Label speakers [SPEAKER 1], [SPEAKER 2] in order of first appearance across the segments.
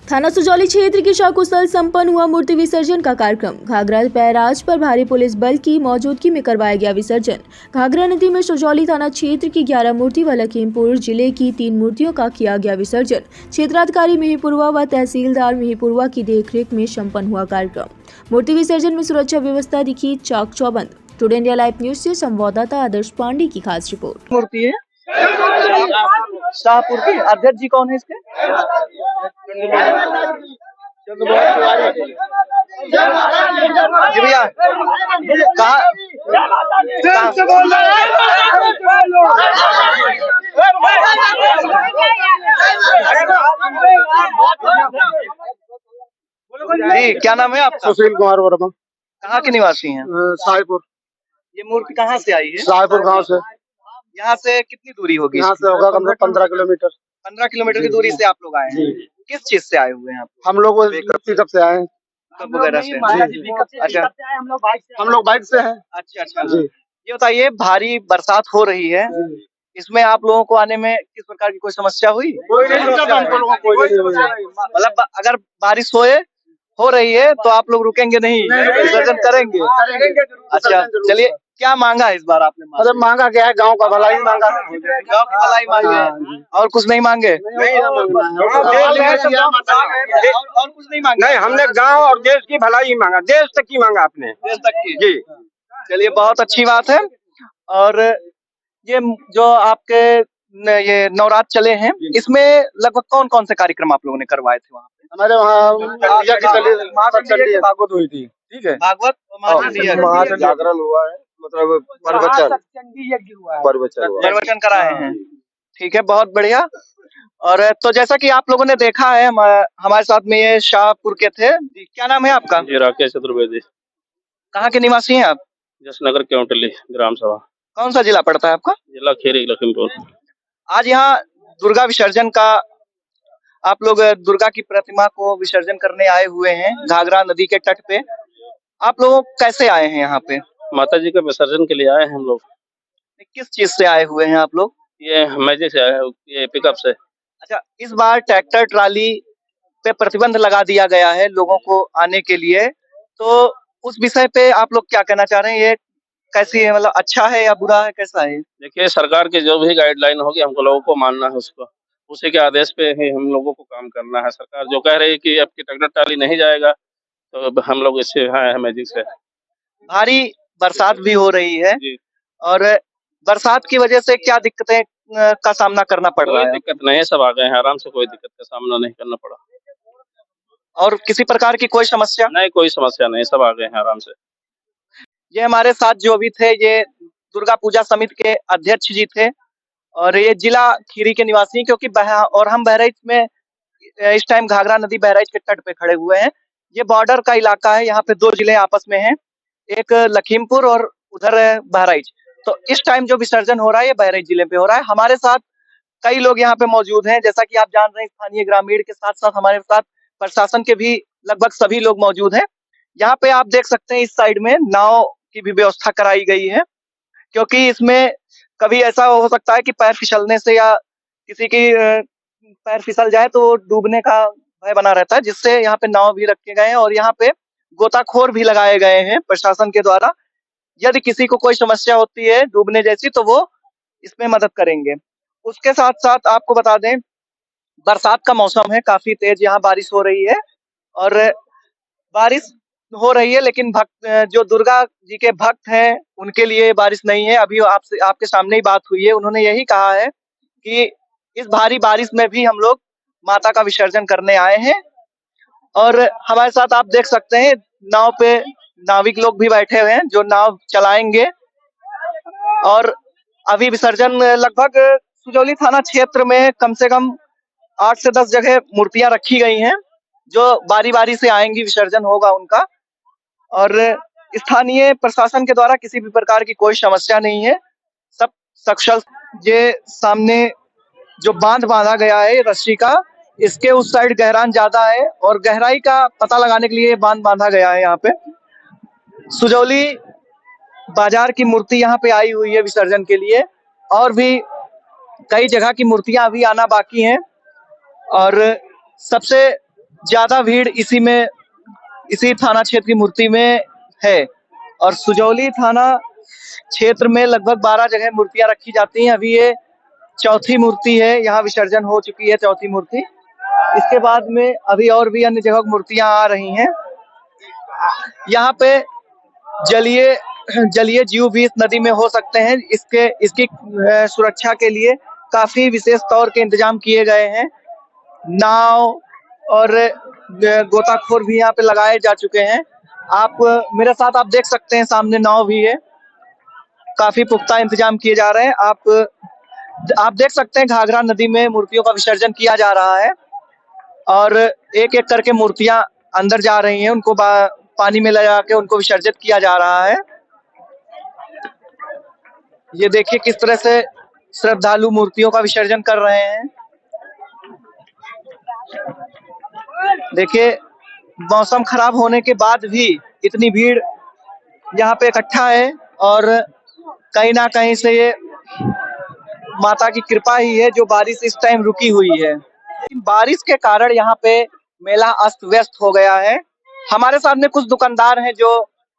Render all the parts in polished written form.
[SPEAKER 1] थाना सुजौली क्षेत्र के शाकुशल संपन्न हुआ मूर्ति विसर्जन का कार्यक्रम। घाघरा बैराज पर भारी पुलिस बल की मौजूदगी में करवाया गया विसर्जन। घाघरा नदी में सुजौली थाना क्षेत्र की 11 मूर्ति व लखीमपुर जिले की 3 मूर्तियों का किया गया विसर्जन। क्षेत्राधिकारी मिहीपुरवा व तहसीलदार मिहीपुरवा की देखरेख में संपन्न हुआ कार्यक्रम। मूर्ति विसर्जन में सुरक्षा व्यवस्था दिखी चाक चौबंद। टुडे इंडिया लाइव न्यूज से संवाददाता आदर्श पांडे की खास रिपोर्ट।
[SPEAKER 2] मूर्ति है शाहपुर के अध्यक्ष जी कौन है इसके? जी भैया कहाँ जी क्या नाम है आपका?
[SPEAKER 3] सुशील कुमार वर्मा।
[SPEAKER 2] कहाँ के निवासी हैं?
[SPEAKER 3] साहिपुर।
[SPEAKER 2] ये मूर्ति कहाँ से आई है?
[SPEAKER 3] साहिपुर गांव से।
[SPEAKER 2] यहाँ से कितनी दूरी होगी?
[SPEAKER 3] यहाँ से होगा कम से कम 15 किलोमीटर।
[SPEAKER 2] 15 किलोमीटर की दूरी से आप लोग आए हैं। किस चीज से आए हुए हैं आप?
[SPEAKER 3] हम लोग पिकअप से आए हैं।
[SPEAKER 2] पिकअप वगैरह से? अच्छा,
[SPEAKER 3] हम लोग बाइक से हैं।
[SPEAKER 2] अच्छा अच्छा जी। ये बताइए, भारी बरसात हो रही है, इसमें आप लोगों को आने में किस प्रकार की कोई समस्या हुई?
[SPEAKER 3] कोई नहीं समस्या हमको लोगों को कोई नहीं।
[SPEAKER 2] मतलब अगर बारिश हो रही है तो आप लोग रुकेंगे नहीं, विसर्जन करेंगे? अच्छा चलिए, क्या मांगा इस बार आपने?
[SPEAKER 3] अरे मांगा क्या है, गांव का भलाई मांगा।
[SPEAKER 2] गांव की भलाई मांगे और कुछ नहीं मांगे? और कुछ नहीं मांगे?
[SPEAKER 3] नहीं, हमने गांव और देश की भलाई मांगा, देश तक की मांगा आपने,
[SPEAKER 2] देश तक की।
[SPEAKER 3] जी
[SPEAKER 2] चलिए, बहुत अच्छी बात है। और ये जो आपके ये नवरात्र चले हैं, इसमें लगभग कौन कौन से कार्यक्रम आप लोगों ने करवाए थे वहाँ पे?
[SPEAKER 3] हमारे वहाँ भागवत हुई थी, ठीक है,
[SPEAKER 2] भागवत
[SPEAKER 3] जागरण हुआ है, मतलब
[SPEAKER 2] प्रवचन कराए हैं। ठीक है, बहुत बढ़िया। और तो जैसा कि आप लोगों ने देखा है, हमारे साथ में ये शाहपुर के थे। क्या नाम है आपका?
[SPEAKER 4] जी राकेश चतुर्वेदी।
[SPEAKER 2] कहाँ के निवासी हैं आप?
[SPEAKER 4] जसनगर केवटली ग्राम सभा।
[SPEAKER 2] कौन सा जिला पड़ता है आपका?
[SPEAKER 4] जिला खीरी लखीमपुर।
[SPEAKER 2] आज यहाँ दुर्गा विसर्जन का, आप लोग दुर्गा की प्रतिमा को विसर्जन करने आए हुए हैं घाघरा नदी के तट पे। आप लोग कैसे आए हैं यहाँ पे?
[SPEAKER 4] माता जी के विसर्जन के लिए आए हैं हम लोग।
[SPEAKER 2] किस चीज से आए हुए हैं आप लोग?
[SPEAKER 4] ये मैजिक से आए हैं, ये पिकअप से।
[SPEAKER 2] अच्छा, इस बार ट्रैक्टर ट्राली पे प्रतिबंध लगा दिया गया है लोगों को आने के लिए, तो उस विषय पे आप लोग क्या कहना चाह रहे हैं? ये कैसी है, मतलब अच्छा है या बुरा है, कैसा है?
[SPEAKER 4] देखिए, सरकार की जो भी गाइडलाइन होगी हमको लोगों को मानना है, उसको उसी के आदेश पे ही हम लोगों को काम करना है। सरकार जो कह रही है कि अब की ट्रैक्टर ट्राली नहीं जाएगा, तो हम लोग इससे आए हैं मैजिक से।
[SPEAKER 2] भारी बरसात भी हो रही है और बरसात की वजह से क्या दिक्कतें का सामना करना पड़ रहा है?
[SPEAKER 4] दिक्कत नहीं है, सब आ गए हैं आराम से, कोई दिक्कत का सामना नहीं करना पड़ा।
[SPEAKER 2] और किसी प्रकार की कोई समस्या
[SPEAKER 4] नहीं, कोई समस्या नहीं, सब आ गए हैं आराम से।
[SPEAKER 2] ये हमारे साथ जो भी थे, ये दुर्गा पूजा समिति के अध्यक्ष जी थे और ये जिला खीरी के निवासी, क्योंकि और हम बहराइच में इस टाइम घाघरा नदी बहराइच के तट पे खड़े हुए हैं। ये बॉर्डर का इलाका है, यहाँ पे 2 जिले आपस में हैं, एक लखीमपुर और उधर बहराइच। तो इस टाइम जो विसर्जन हो रहा है ये बहराइच जिले पे हो रहा है। हमारे साथ कई लोग यहाँ पे मौजूद हैं, जैसा कि आप जान रहे हैं, स्थानीय ग्रामीण के साथ साथ हमारे साथ प्रशासन के भी लगभग सभी लोग मौजूद हैं। यहाँ पे आप देख सकते हैं, इस साइड में नाव की भी व्यवस्था कराई गई है, क्योंकि इसमें कभी ऐसा हो सकता है कि पैर फिसलने से या किसी की पैर फिसल जाए तो डूबने का भय बना रहता है, जिससे यहाँ पे नाव भी रखे गए हैं और यहाँ पे गोताखोर भी लगाए गए हैं प्रशासन के द्वारा। यदि किसी को कोई समस्या होती है डूबने जैसी, तो वो इसमें मदद करेंगे। उसके साथ साथ आपको बता दें, बरसात का मौसम है, काफी तेज यहाँ बारिश हो रही है और बारिश हो रही है, लेकिन जो दुर्गा जी के भक्त हैं उनके लिए बारिश नहीं है। अभी आपके सामने ही बात हुई है, उन्होंने यही कहा है कि इस भारी बारिश में भी हम लोग माता का विसर्जन करने आए हैं। और हमारे साथ आप देख सकते हैं, नाव पे नाविक लोग भी बैठे हुए हैं जो नाव चलाएंगे। और अभी विसर्जन लगभग सुजौली थाना क्षेत्र में कम से कम 8 से 10 जगह मूर्तियां रखी गई हैं, जो बारी बारी से आएंगी, विसर्जन होगा उनका। और स्थानीय प्रशासन के द्वारा किसी भी प्रकार की कोई समस्या नहीं है, सब सक्षम। ये सामने जो बांध बांधा गया है रस्सी का, इसके उस साइड गहराई ज्यादा है और गहराई का पता लगाने के लिए बांध बांधा गया है। यहाँ पे सुजौली बाजार की मूर्ति यहाँ पे आई हुई है विसर्जन के लिए, और भी कई जगह की मूर्तियां अभी आना बाकी हैं। और सबसे ज्यादा भीड़ इसी थाना क्षेत्र की मूर्ति में है। और सुजौली थाना क्षेत्र में लगभग 12 जगह मूर्तियां रखी जाती हैं। अभी ये चौथी मूर्ति है, यहाँ विसर्जन हो चुकी है चौथी मूर्ति। इसके बाद में अभी और भी अन्य जगह मूर्तियां आ रही हैं। यहाँ पे जलीय जलीय जीव भी इस नदी में हो सकते हैं। इसकी सुरक्षा के लिए काफी विशेष तौर के इंतजाम किए गए हैं। नाव और गोताखोर भी यहाँ पे लगाए जा चुके हैं। आप मेरे साथ आप देख सकते हैं, सामने नाव भी है। काफी पुख्ता इंतजाम किए जा रहे हैं। आप देख सकते हैं घाघरा नदी में मूर्तियों का विसर्जन किया जा रहा है और एक एक करके मूर्तियां अंदर जा रही हैं। उनको पानी में लगा के उनको विसर्जित किया जा रहा है। ये देखिए किस तरह से श्रद्धालु मूर्तियों का विसर्जन कर रहे हैं। देखिए मौसम खराब होने के बाद भी इतनी भीड़ यहाँ पे इकट्ठा है और कहीं ना कहीं से ये माता की कृपा ही है जो बारिश इस टाइम रुकी हुई है। बारिश के कारण यहाँ पे मेला अस्त व्यस्त हो गया है। हमारे सामने कुछ दुकानदार हैं जो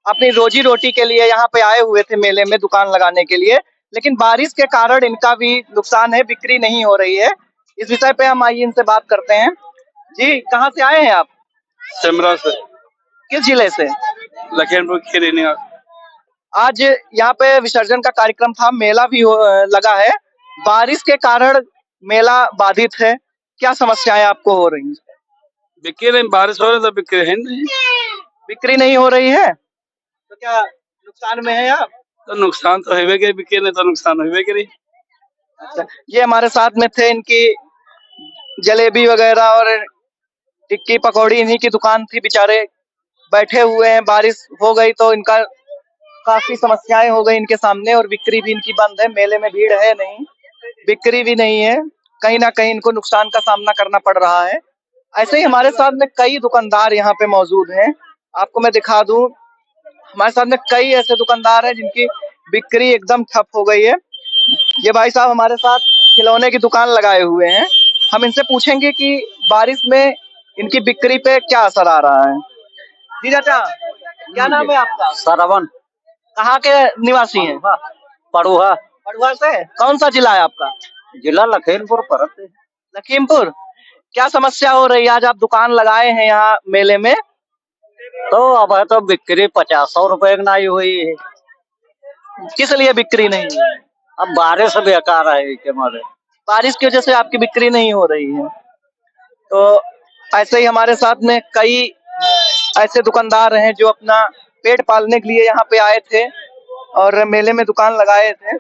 [SPEAKER 2] अपनी रोजी रोटी के लिए यहाँ पे आए हुए थे मेले में दुकान लगाने के लिए, लेकिन बारिश के कारण इनका भी नुकसान है, बिक्री नहीं हो रही है। इस विषय पे हम आइए इनसे बात करते हैं। जी कहाँ से आए हैं आप?
[SPEAKER 4] सिमरा से।
[SPEAKER 2] किस जिले से?
[SPEAKER 4] लखीमपुर खीरी।
[SPEAKER 2] आज यहाँ पे विसर्जन का कार्यक्रम था, मेला भी लगा है। बारिश के कारण मेला बाधित है। क्या समस्याएं आपको हो रही हैं?
[SPEAKER 4] बिक्री नहीं, बारिश हो रही तो बिक्री है नहीं।
[SPEAKER 2] बिक्री नहीं हो रही है तो क्या नुकसान में है आप?
[SPEAKER 4] तो नुकसान तो है करी, बिक्री नहीं तो नुकसान है करी।
[SPEAKER 2] अच्छा, ये हमारे साथ में थे, इनकी जलेबी वगैरह और टिक्की पकौड़ी इन्हीं की दुकान थी। बेचारे बैठे हुए हैं, बारिश हो गई तो इनका काफी समस्याएं हो गई इनके सामने और बिक्री भी इनकी बंद है। मेले में भीड़ है नहीं, बिक्री भी नहीं है, कहीं ना कहीं इनको नुकसान का सामना करना पड़ रहा है। ऐसे ही हमारे साथ में कई दुकानदार यहाँ पे मौजूद हैं। आपको मैं दिखा दूं, हमारे साथ में कई ऐसे दुकानदार हैं जिनकी बिक्री एकदम ठप हो गई है। ये भाई साहब हमारे साथ खिलौने की दुकान लगाए हुए हैं। हम इनसे पूछेंगे कि बारिश में इनकी बिक्री पे क्या असर आ रहा है। जी चाचा, क्या नाम है आपका?
[SPEAKER 3] श्रवण।
[SPEAKER 2] कहाँ के निवासी हैं?
[SPEAKER 3] पड़ुहा।
[SPEAKER 2] पड़ुआ से? कौन सा जिला है आपका?
[SPEAKER 3] जिला लखीमपुर परत।
[SPEAKER 2] लखीमपुर। क्या समस्या हो रही है? आज आप दुकान लगाए हैं यहाँ मेले में,
[SPEAKER 3] तो अब है तो बिक्री 50-100 रुपए की नहीं हुई है।
[SPEAKER 2] किस लिए बिक्री नहीं हुई?
[SPEAKER 3] अब बारिश बेकार है के मारे।
[SPEAKER 2] बारिश की वजह से आपकी बिक्री नहीं हो रही है। तो ऐसे ही हमारे साथ में कई ऐसे दुकानदार हैं जो अपना पेट पालने के लिए यहाँ पे आए थे और मेले में दुकान लगाए थे,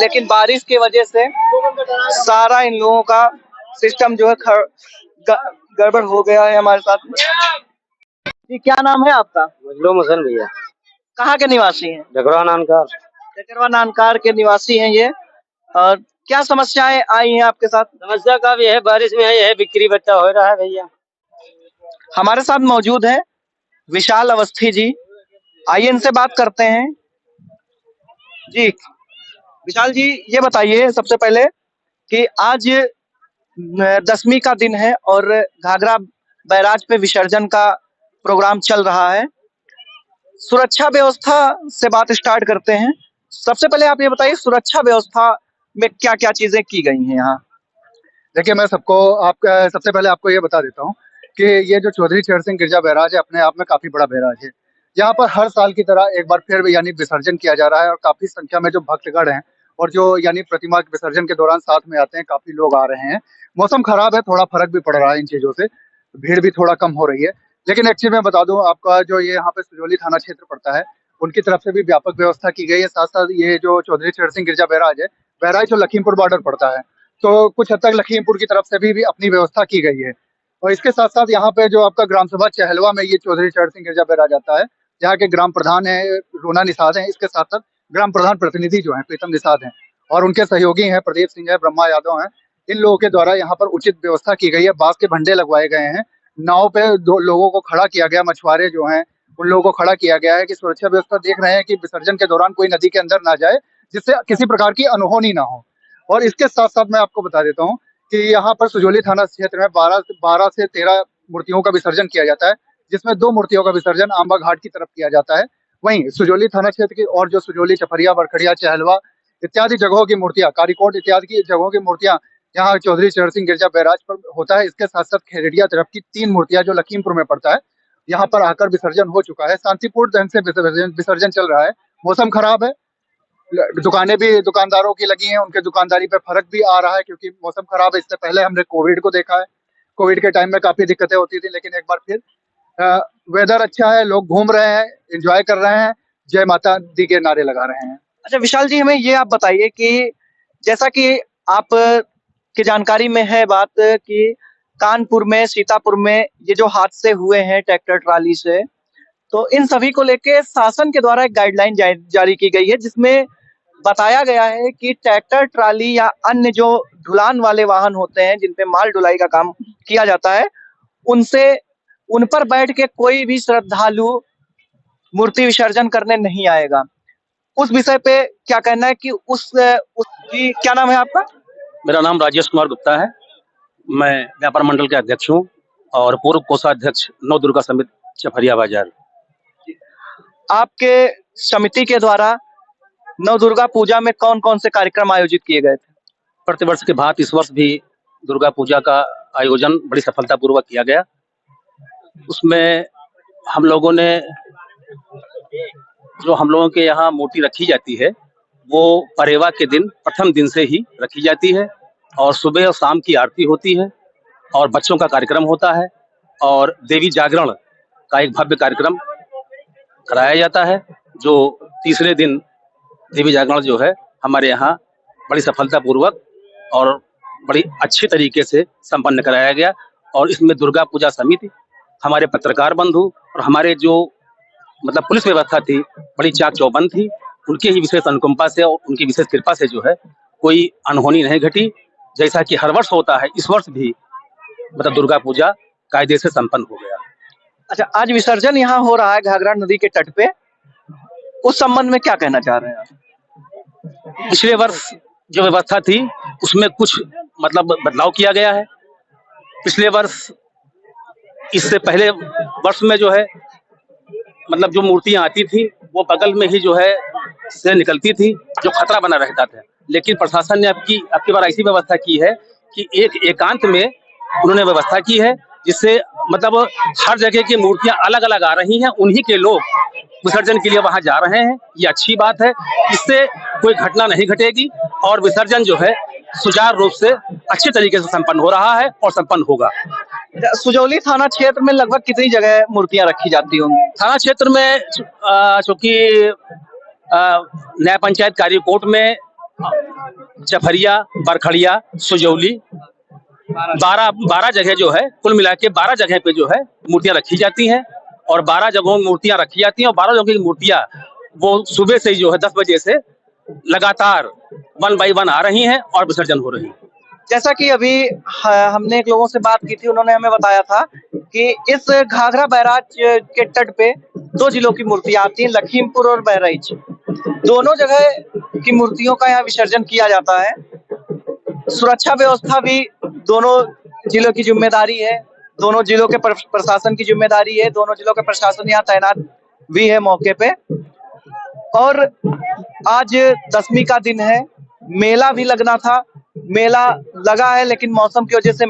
[SPEAKER 2] लेकिन बारिश की वजह से सारा इन लोगों का सिस्टम जो है गड़बड़ हो गया है। हमारे साथ में जी, क्या नाम है आपका?
[SPEAKER 3] मजलूम हुसैन भैया।
[SPEAKER 2] कहाँ के निवासी हैं?
[SPEAKER 3] डगरा नानकार।
[SPEAKER 2] डकरवा नानकार के निवासी हैं ये। और क्या समस्याएं आई हैं आपके साथ?
[SPEAKER 3] समस्या का भी है, बारिश में है बिक्री बच्चा हो रहा है भैया।
[SPEAKER 2] हमारे साथ मौजूद है विशाल अवस्थी जी, आइए इनसे बात करते हैं। जी विशाल जी, ये बताइए सबसे पहले कि आज 10वीं का दिन है और घाघरा बैराज पे विसर्जन का प्रोग्राम चल रहा है। सुरक्षा व्यवस्था से बात स्टार्ट करते हैं। सबसे पहले आप ये बताइए सुरक्षा व्यवस्था में क्या क्या चीजें की गई हैं यहाँ?
[SPEAKER 5] देखिए, मैं सबसे पहले आपको ये बता देता हूँ कि ये जो चौधरी चरण सिंह गिरजा बैराज है अपने आप में काफी बड़ा बैराज है। यहाँ पर हर साल की तरह एक बार फिर यानी विसर्जन किया जा रहा है और काफी संख्या में जो भक्तगण हैं और जो यानी प्रतिमा के विसर्जन के दौरान साथ में आते हैं, काफी लोग आ रहे हैं। मौसम खराब है, थोड़ा फर्क भी पड़ रहा है इन चीजों से, भीड़ भी थोड़ा कम हो रही है। लेकिन एक चीज मैं बता दूं आपका, जो ये यहाँ पे सुजौली थाना क्षेत्र पड़ता है, उनकी तरफ से भी व्यापक व्यवस्था की गई है। साथ साथ ये जो चौधरी चरण सिंह गिरजा बैराज है, बैराज जो लखीमपुर बॉर्डर पड़ता है, तो कुछ हद तक लखीमपुर की तरफ से भी अपनी व्यवस्था की गई है। और इसके साथ साथ यहाँ पे जो आपका ग्राम सभा चहलवा में ये चौधरी चरण सिंह गिरजा बैराज आता है, जहाँ के ग्राम प्रधान है रोना निषाद है। इसके साथ साथ ग्राम प्रधान प्रतिनिधि जो है प्रीतम निषाद हैं और उनके सहयोगी हैं प्रदीप सिंह है, ब्रह्मा यादव हैं। इन लोगों के द्वारा यहाँ पर उचित व्यवस्था की गई है। बांस के भंडे लगवाए गए हैं, नाव पे 2 लोगों को खड़ा किया गया, मछुआरे जो हैं उन लोगों को खड़ा किया गया है कि सुरक्षा व्यवस्था देख रहे हैं कि विसर्जन के दौरान कोई नदी के अंदर ना जाए, जिससे किसी प्रकार की अनहोनी ना हो। और इसके साथ साथ मैं आपको बता देता हूँ कि यहाँ पर सुजौली थाना क्षेत्र में 12 से 13 मूर्तियों का विसर्जन किया जाता है, जिसमें 2 मूर्तियों का विसर्जन आंबा घाट की तरफ किया जाता है। वहीं सुजौली थाना क्षेत्र की और जो सुजौली, चपरिया, बरखड़िया, चहलवा इत्यादि जगहों की मूर्तियां, कारीकोट इत्यादि की जगहों की मूर्तियां यहाँ चौधरी चरण सिंह गिरजा बैराज पर होता है। इसके साथ साथ खेरड़िया तरफ की 3 मूर्तियां जो लखीमपुर में पड़ता है, यहाँ पर आकर विसर्जन हो चुका है। शांतिपूर्ण ढंग से विसर्जन चल रहा है। मौसम खराब है, दुकानें भी दुकानदारों की लगी हैं, उनके दुकानदारी पे फर्क भी आ रहा है क्योंकि मौसम खराब है। इससे पहले हमने कोविड को देखा है, कोविड के टाइम में काफी दिक्कतें होती थी, लेकिन एक बार फिर वेदर अच्छा है, लोग घूम रहे हैं, एंजॉय कर रहे हैं, जय माता दी के नारे लगा रहे हैं।
[SPEAKER 2] अच्छा विशाल जी, हमें ये आप बताइए कि जैसा कि आप की जानकारी में है बात कि कानपुर में, सीतापुर में ये जो हादसे हुए हैं ट्रैक्टर ट्राली से, तो इन सभी को लेके शासन के द्वारा एक गाइडलाइन जारी की गई है, जिसमें बताया गया है कि ट्रैक्टर ट्राली या अन्य जो ढुलान वाले वाहन होते हैं जिन पे माल ढुलाई का काम किया जाता है, उन पर बैठ के कोई भी श्रद्धालु मूर्ति विसर्जन करने नहीं आएगा। उस विषय पे क्या कहना है कि उसकी क्या नाम है आपका?
[SPEAKER 6] मेरा नाम राजेश कुमार गुप्ता है। मैं व्यापार मंडल के अध्यक्ष हूँ और पूर्व कोषाध्यक्ष नव दुर्गा समिति चपरिया बाजार।
[SPEAKER 2] आपके समिति के द्वारा नव दुर्गा पूजा में कौन कौन से कार्यक्रम आयोजित किए गए थे?
[SPEAKER 6] प्रतिवर्ष के भांति इस वर्ष भी दुर्गा पूजा का आयोजन बड़ी सफलतापूर्वक किया गया। उसमें हम लोगों ने जो हम लोगों के यहाँ मूर्ति रखी जाती है वो परेवा के दिन प्रथम दिन से ही रखी जाती है और सुबह और शाम की आरती होती है और बच्चों का कार्यक्रम होता है और देवी जागरण का एक भव्य कार्यक्रम कराया जाता है। जो तीसरे दिन देवी जागरण जो है हमारे यहाँ बड़ी सफलतापूर्वक और बड़ी अच्छे तरीके से संपन्न कराया गया और इसमें दुर्गा पूजा समिति, हमारे पत्रकार बंधु और हमारे जो मतलब पुलिस व्यवस्था थी बड़ी चाक चौबंद थी। उनके ही विशेष अनुकंपा से और उनकी विशेष कृपा से जो है कोई अनहोनी नहीं घटी। जैसा कि हर वर्ष होता है, इस वर्ष भी मतलब दुर्गा पूजा कायदे से संपन्न हो गया।
[SPEAKER 2] अच्छा, आज विसर्जन यहाँ हो रहा है घाघरा नदी के तट पे, उस संबंध में क्या कहना चाह रहे हैं आप?
[SPEAKER 6] पिछले वर्ष जो व्यवस्था थी उसमें कुछ मतलब बदलाव किया गया है। पिछले वर्ष इससे पहले वर्ष में जो है मतलब जो मूर्तियां आती थी वो बगल में ही जो है से निकलती थी, जो खतरा बना रहता था। लेकिन प्रशासन ने आपकी बार ऐसी व्यवस्था की है कि एक एकांत में उन्होंने व्यवस्था की है, जिससे मतलब हर जगह की मूर्तियां अलग अलग आ रही हैं, उन्हीं के लोग विसर्जन के लिए वहां जा रहे हैं। ये अच्छी बात है, इससे कोई घटना नहीं घटेगी और विसर्जन जो है सुचारू रूप से अच्छे तरीके से संपन्न हो रहा है और संपन्न होगा।
[SPEAKER 2] सुजौली थाना क्षेत्र में लगभग कितनी जगह मूर्तियां रखी जाती होंगी?
[SPEAKER 6] थाना क्षेत्र में चूंकि न्याय पंचायत कारीकोट में, चपरिया, बरखड़िया, सुजौली 12 जगह जो है, कुल मिला के 12 जगह पे जो है मूर्तियां रखी जाती हैं और 12 जगहों में मूर्तियां रखी जाती हैं और 12 जगहों की मूर्तियां वो सुबह से ही जो है 10 बजे से लगातार 1 बाय 1 आ रही हैं और विसर्जन हो रही है।
[SPEAKER 2] जैसा कि अभी हमने एक लोगों से बात की थी, उन्होंने हमें बताया था कि इस घाघरा बैराज के तट पे 2 जिलों की मूर्तियां आती हैं, लखीमपुर और बहराइच। दोनों जगह की मूर्तियों का यहाँ विसर्जन किया जाता है। सुरक्षा व्यवस्था भी दोनों जिलों की जिम्मेदारी है, दोनों जिलों के प्रशासन की जिम्मेदारी है, दोनों जिलों के प्रशासन यहाँ तैनात भी है मौके पे। और आज 10वीं का दिन है, मेला भी लगना था, मेला लगा है लेकिन मौसम की वजह से